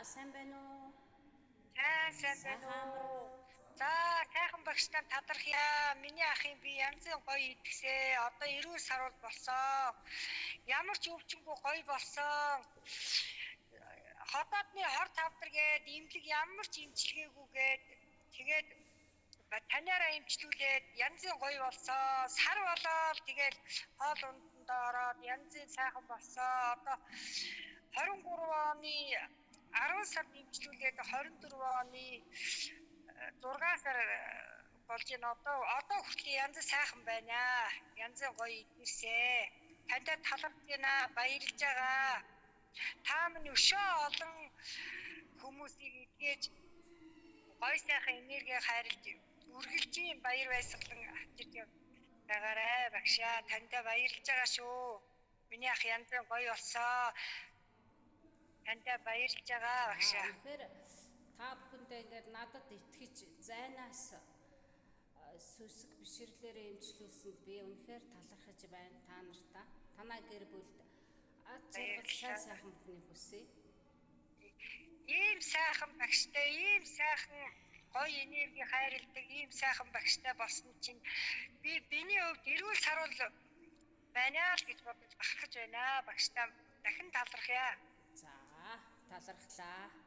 сайн байна уу? Сайн байна Сайхан уу? амаруу. За, сайхан багштай тадархъя. Миний ахын би янзын гоё идгсээ. Одоо эрүүл саруул болсон. Ямар ч өвчнгүй гоё болсон. Хотоодны хор тавдар гээд имлэг ямар ч имчилгээгүйгээд тэгээд танаараа имчлүүлээд янзын гоё болсон. Сар болоод тэгэл хоол унданд ороод янзын сайхан болсон. Одоо 23 оны 10 сард имчлүүлээд 24 оны 6 сар болж байна. Одоо хүртэл янз сайхан байна. Янзын гоё идэрсээ. Тантай талархаж байна. Баярлж байгаа. Та минь өшөө олон хүмүүсийг идгээж гоё сайхан энерги хайрлж үргэлж баяр баясгалан авчирч байгаарай багшаа. Тантай баярлж байгаа шүү. Миний ах янзын гоё болсон. Тантай баярлж байгаа багшаа. Тэгэхээр та бүхэндээ ингээд надад итгэж зайнаас сүсэг бишрлээрээ имчлүүлсэнд би үнэхээр талархаж байна та нартаа. Танай гэр бүлд ад жаргал сайхан бүхний хүсье. Ийм сайхан багштай, ийм сайхан гоё энерги хайрладаг ийм сайхан багштай болсон чинь биний хувьд эрүүл саруул байна л гэж бодож бахархаж байна. Багштай дахин талархъя. За, талархлаа.